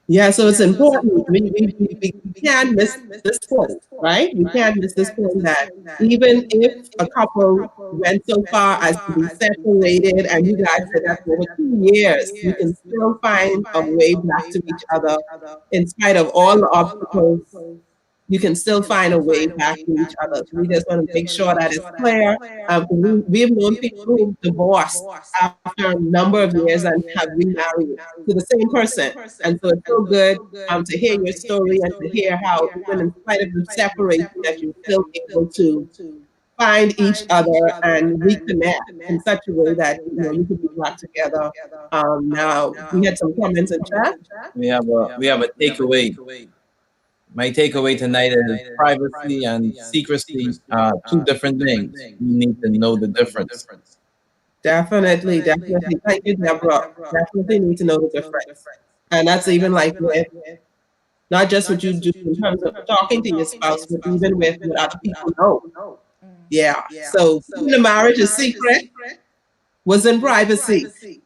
Yeah, so it's important. We can't miss this point, right? We can't miss this point that even if a couple went so far as to be separated, and you guys said that for over 2 years, you can still find a way back to each other in spite of all the obstacles you can still find a way back to each other. So we just want to make sure that it's clear. We've known people who've divorced after a number of years and have remarried to the same person. And so it's so good to hear your story and to hear how, even in spite of the separation, that you're still able to find each other and reconnect in such a way that you could be back together. Now we had some comments in chat. We have a takeaway. My takeaway tonight is privacy and secrecy are two different things. You need to know the difference. Definitely, definitely. Thank you, Deborah. Definitely need to know the difference. And that's even like with not just what you do in terms of talking to your spouse, but even with what other people know. Yeah. So keeping the marriage a secret was in privacy.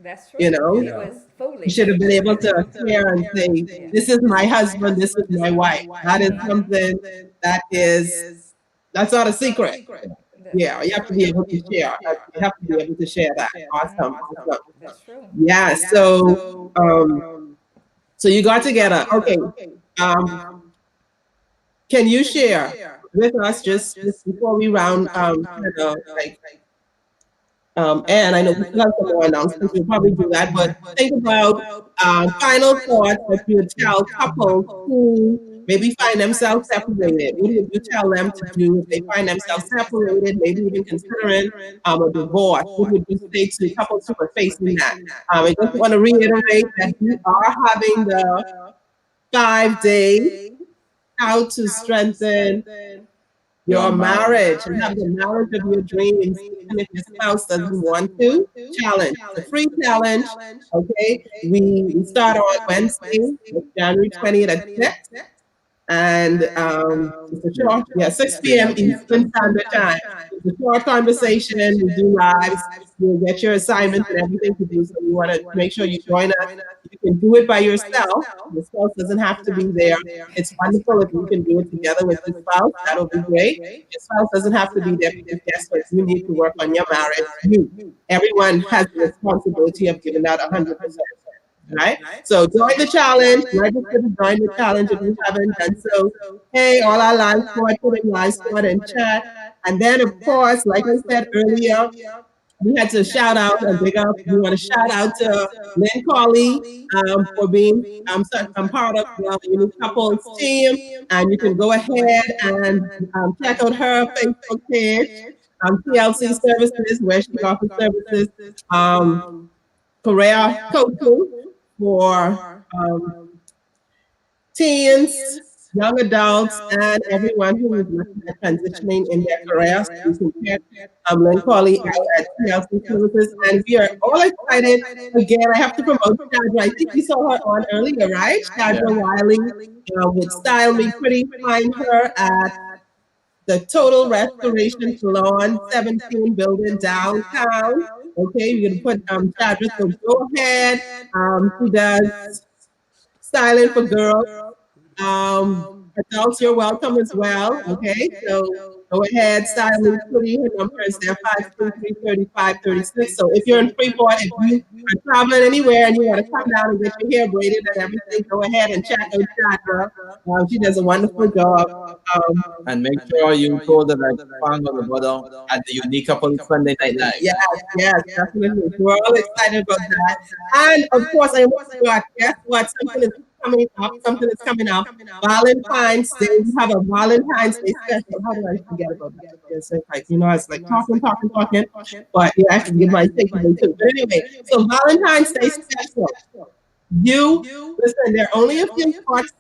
That's true. You know, It was you foolish. should have been able to share and say, Yeah. "This is my husband. This is my wife." That is something that is that's not a secret. Yeah, you That's have to true. be able to share. You have to be able to share that. Awesome, awesome. That's true. Yeah. So you got together. Okay. Um, can you share with us just before we round like and I know we still have some more announcements, we'll probably do that, but think about final thoughts that you would tell couples who maybe find themselves separated. What would you tell them to do if they find themselves separated, maybe even considering a divorce? What would you say to couples who are facing that? I just want to reiterate that we are having the 5 day how to strengthen your marriage and have the marriage of your dreams, even if your spouse doesn't want to. Challenge. It's a free challenge. Okay. We start on Wednesday, January 20th at 6. And it's a short, yeah, 6 p.m. Eastern Standard Time. It's a short conversation. We do lives. You'll get your assignments and everything to do. So we want to make sure you join us. You can do it by yourself. The spouse doesn't have to be there. It's wonderful if you can do it together with your spouse. That'll be great. Your spouse doesn't have to be there because guess what? You need to work on your marriage. Everyone has the responsibility of giving out 100%. Right? So join the challenge, register to join the challenge if you haven't done so. Hey, all our live squad, put in live squad and chat. And then of course, like I said earlier, we had to shout out and big up. We want to shout out to Lynn Carley for being part of the Unique Couples team. And you can go ahead and check out her Facebook page, TLC Services, where she offers services, career coaching for teens, young adults, and everyone who is looking at transitioning in their careers. You can check Lynn Colley out at TLC Services. And we are all excited. Again, I have to promote Shadra. I think we saw her on earlier, right? Shadra Wiley with Style Me Pretty. Find her at the Total Restoration Salon, 17 building downtown. Okay, you're gonna put Shadra, so go ahead. She does styling for girls. Adults, you're welcome as well. Okay, so go ahead, style me pretty. Her number is there 523-3536. So if you're in Freeport, if you are traveling anywhere and you want to come down and get your hair braided and everything, go ahead and check out Shadra. She does a wonderful job. And make sure you told her that you found out about her at the Unique Couple Sunday Night Live. Yes, yes, definitely. We're all excited about that. And of course, I want to guess what? Something is coming up. Something is coming up. Valentine's Day. We have a Valentine's Day special. How did I forget about that? It's like, I was like talking. But yeah, I have to give my takeaway too. But anyway, so Valentine's Day special. Listen, there are only a few spots,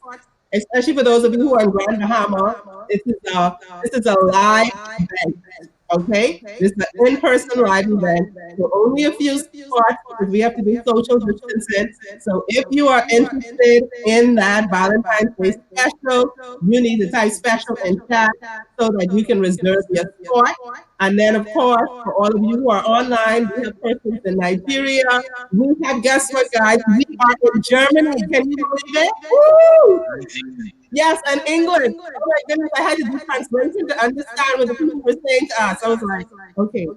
especially for those of you who are in Grand Bahama. This is a live event. Okay, this is an in-person live event. So only a few spots because we have to do social distancing. So if you are interested in that Valentine's Day special, you need to type special in chat so that you can reserve your spot. And then, of course, for all of you who are online, we have persons in Nigeria. We have, guess what, guys? We are in Germany. Can you believe it? Woo! Yes, and England. Oh my goodness, I had to do translation to understand what the people were saying to us. I was like, okay,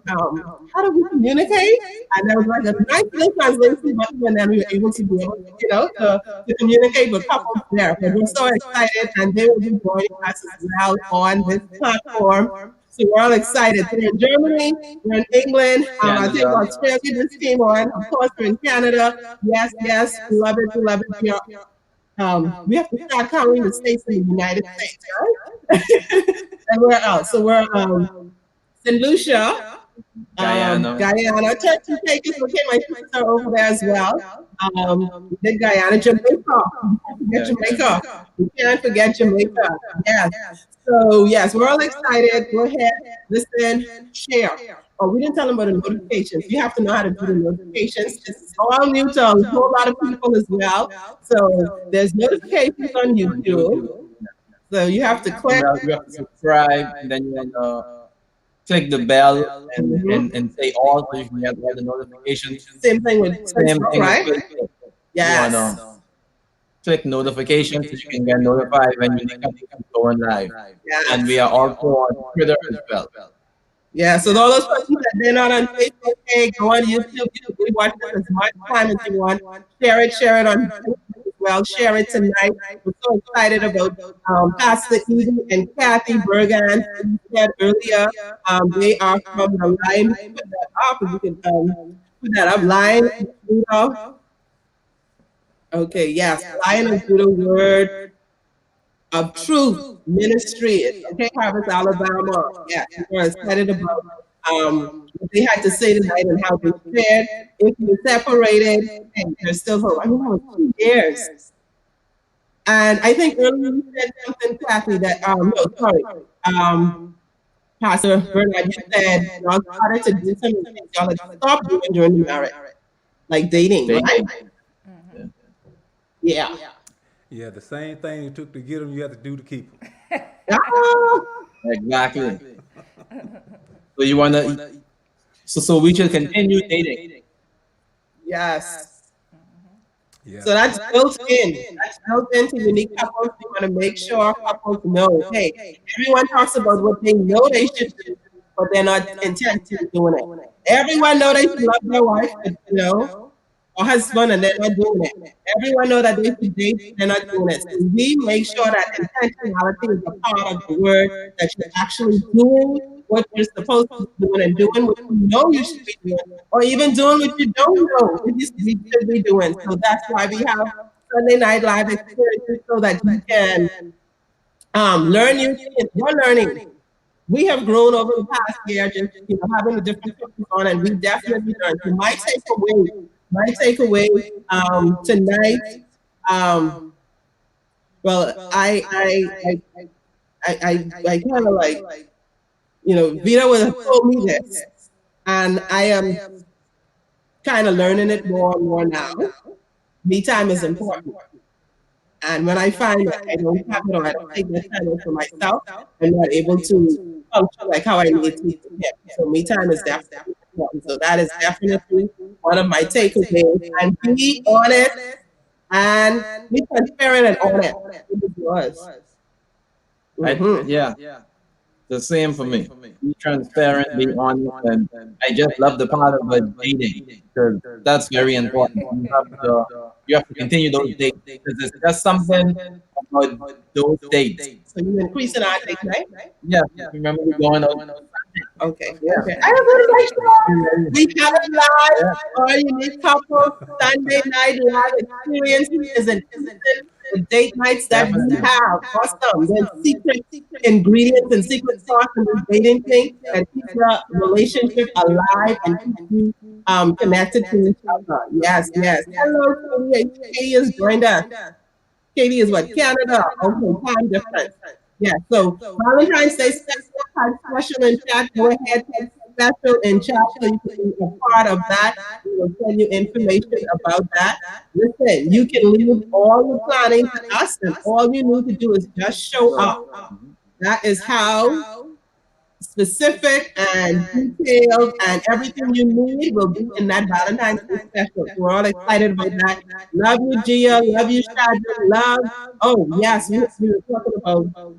how do we communicate? And there was like a nice little translation button, and then we were able to be able, to communicate with couples there. But we're so excited, and they will be joining us as well on this platform. So we're all excited. So we're in Germany, we're in England. I think Canada. Australia just came on. Of course, we're in Canada. Yes, yes, we love it. We love it. We have to start counting the states in the United States, right? And where else? So we're St. Lucia, Guyana. Guyana, Turkey, Caicos. Okay, my sisters are over there as well. We did Guyana, Jamaica. We can't forget Yeah, Jamaica. We can't forget Jamaica. Yes. So yes, we're all excited. Go ahead, listen, share. Oh, we didn't tell them about the notifications. You have to know how to do the notifications. This is all new to a whole lot of people as well. So there's notifications on on YouTube. YouTube. So you have to click. You have to subscribe, and then you wanna click the bell and say all so you can get all the notifications. Same thing with Same Facebook, thing with right? Facebook. You Yes. wanna click notifications so you can get notified when your new episode is going live. And we Yes. are also on Twitter as well. Yeah, so all those persons that they're not on Facebook, hey, go on YouTube. You can watch this as much time as you want. Share it on Facebook as well. Share it tonight. We're so excited about Pastor Edie and Kathy Birgans. You said earlier, they are from the line. Put that up if you can put that up. Line of Judah. Okay, yes, Lion of Judah Word of Truth Ministry. Okay, Harvest, Alabama. Yeah, we're excited about what they had to say tonight and how they shared. If you're separated, and there's still hope. I mean, that was 2 years. And I think earlier you said something, Kathy, that, no, sorry, Pastor Bernard, you said y'all started to do some of the things y'all had stopped doing during the marriage, like dating, right? Dating. Mm-hmm. Yeah. Yeah. Yeah, the same thing it took to get them, you have to do to keep them. Ah, Exactly. So you wanna so we should continue dating. yes. Yeah. So that's built in. That's built into unique couples. We want to make sure couples know, hey, everyone talks about what they know they should do, but they're not intentionally doing it. Everyone know they should love their wife, but or husband, and they're not doing it. Everyone know that they should date, they're not doing it. So we make sure that intentionality is a part of the word, that you're actually doing what you're supposed to be doing and doing what you know you should be doing, or even doing what you don't know you should be doing. So that's why we have Sunday Night Live experiences so that you can learn new things. You're learning. We have grown over the past year, just having the different topics on, and we definitely learned. So my takeaway tonight, um, well, I kind of like, Vita would have told me this, and I am kind of learning it more and more now. Me time is important. And when I find that I don't have it or I don't take that time out for myself, I'm not able to function like how I need to. Yeah. So me time is definitely important. So that is definitely one of my takeaways. And be honest and be transparent and honest. It was. Mm-hmm. Yeah, the same for me. Be transparent, be honest, and I just love the part about dating because that's very important. You have to continue those dates because it's just something about those dates. So you increasing our date night? Yeah, remember we going out. Okay. Yeah, Okay. I have a question. We have it live. yeah, Our unique couple Sunday night live experiences is an instant the date nights that we definitely. have. Awesome. There's secret ingredients and secret sauce in this dating thing that keeps the relationship alive and keeps you connected to each other. Yes, yes. Hello, Katie. Katie has joined us. Katie is what? Canada. Okay, time difference. Yeah, so Valentine's Day special, type special in chat. Go ahead, type special in chat so you can be a part of that. We will send you information about that. Listen, you can leave all your planning to us, and all you need to do is just show up. So, That is how specific and detailed, and everything you need will be in that Valentine's Day special. We're all excited about that. Love you, Gia. Love you, Shadron. Love. Oh yes, we were talking about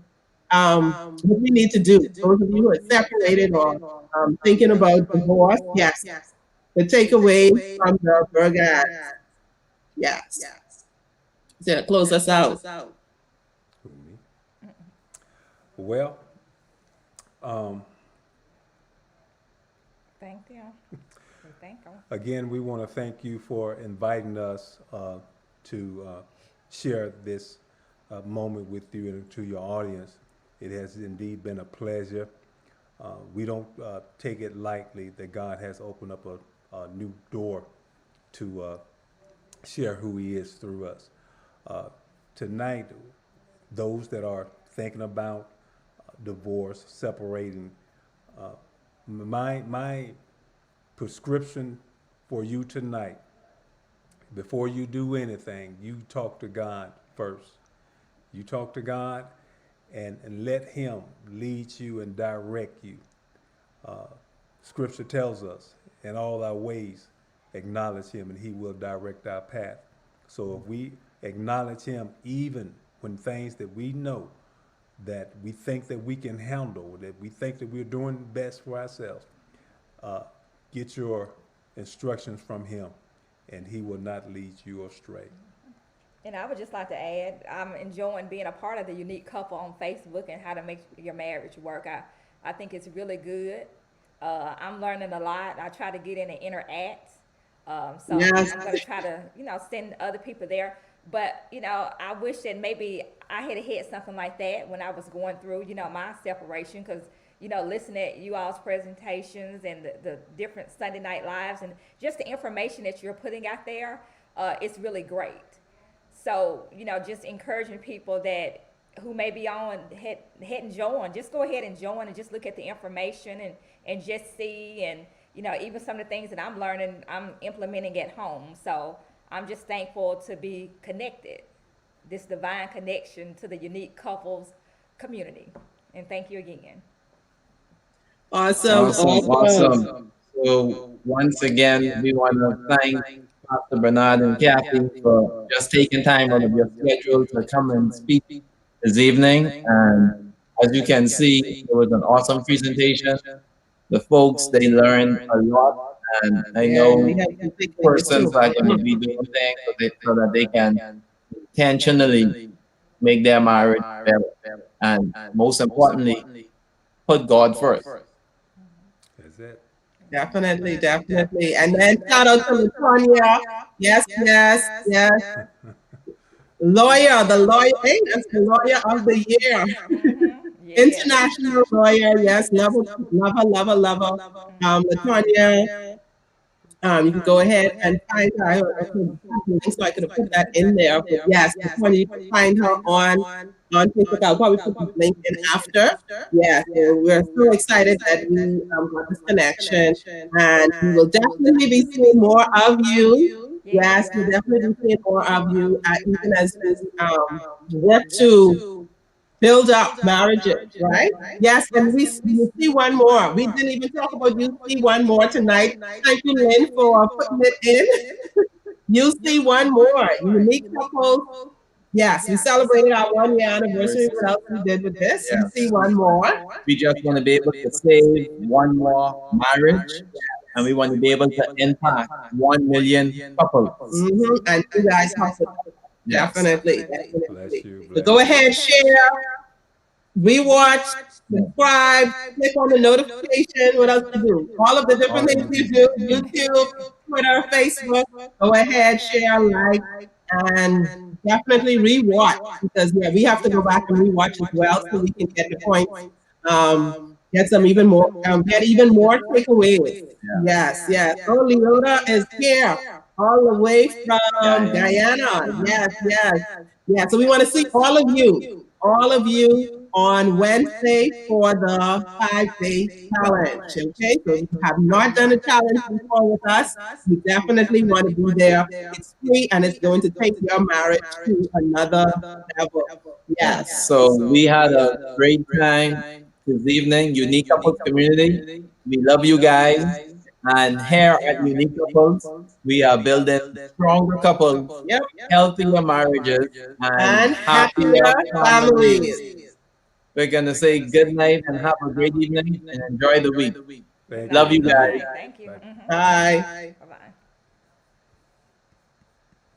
what we need to do. Those of you who are separated or thinking about divorce, yes, the takeaway from the Birgans, yes, to close us out. Who, me? Well, um, Thank them. We thank them. again, we want to thank you for inviting us to share this moment with you and to your audience. It has indeed been a pleasure. We don't take it lightly that God has opened up a new door to share who He is through us. Uh, Tonight, those that are thinking about divorce, separating, my prescription for you tonight, before you do anything, you talk to God first. You talk to God and let Him lead you and direct you. Scripture tells us, in all our ways, acknowledge Him and He will direct our path. So if we acknowledge Him, even when things that we know that we think that we can handle, that we think that we're doing best for ourselves, uh, get your instructions from Him, and He will not lead you astray. And I would just like to add, I'm enjoying being a part of the unique couple on Facebook and how to make your marriage work. I think it's really good. I'm learning a lot. I try to get in and interact. So Yes, I'm going to try to, send other people there. But, I wish that maybe I had something like that when I was going through, my separation. Because, listening at you all's presentations and the different Sunday night lives and just the information that you're putting out there, it's really great. So, just encouraging people that who may be on head and join, just go ahead and join and just look at the information and just see and even some of the things that I'm learning, I'm implementing at home. So I'm just thankful to be connected, this divine connection to the unique couples community. And thank you again. awesome, Awesome, awesome. awesome. So once again, we want to thank Pastor Bernard and Kathy for just taking time out of your schedule to come and speak this evening. And as you can see, it was an awesome presentation. The folks, they learned a lot. And I Yeah, we know have some takeaways persons too. are going to be doing things so that they can intentionally make their marriage better. And most importantly, put God first. That's it. Definitely, definitely. And then shout out to Latonya. Yes, yes, yes. Lawyer, the lawyer. Hey, that's the lawyer of the year. Yes. International lawyer. Yes, lover, lover, lover, lover. Latonya, you can go ahead and find her. I could have the link so I could have put that in there. But yes, Latonya, you can find her on Facebook. I'll probably put the link in after. Yeah, so we're so excited that we got this connection, and we will definitely be seeing more of you. Yes, we'll definitely be seeing more of you, even as we work to build up marriages, right? Yes, and you see one more. We didn't even talk about you see one more tonight. Thank you, Lynn, for putting it in. You see one more. Unique couples. Yes, we celebrated our 1 year anniversary. What else we did with this? You see Yes. one more. We just want to be able to save one more marriage, and we want to be able to impact 1 million couples. And you guys help with that. Yes. Definitely, Bless definitely. you. So Bless go you. ahead, share, rewatch, subscribe, click on the notification. What else you do? All of the All different things of you them. do, YouTube, Twitter, Facebook. Go ahead, share, like, and definitely rewatch because yeah, we have to go back and rewatch as well so we can get the points. Get some even more, get even more takeaways. Yeah. Yes, yes. Oh, Leota is here all the way from Guyana. Guyana. Yes, yes. Yeah, so we want to see all of you on Wednesday for the 5 day challenge. Okay, so if you have not done a challenge before with us, you definitely want to be there. It's free and it's going to take your marriage to another level. Yes. Yes. So we had a great time. this evening, Unique Couples Community. We love you guys. And here at Unique Couples, we are building stronger couples, Yep. healthier marriages, and And happier happier families. families. We're going to say good night and have a great evening and enjoy the week. Good Thank night. Love you. you Good Enjoy the night. guys. week. Thank you. Bye. Mhm. Bye.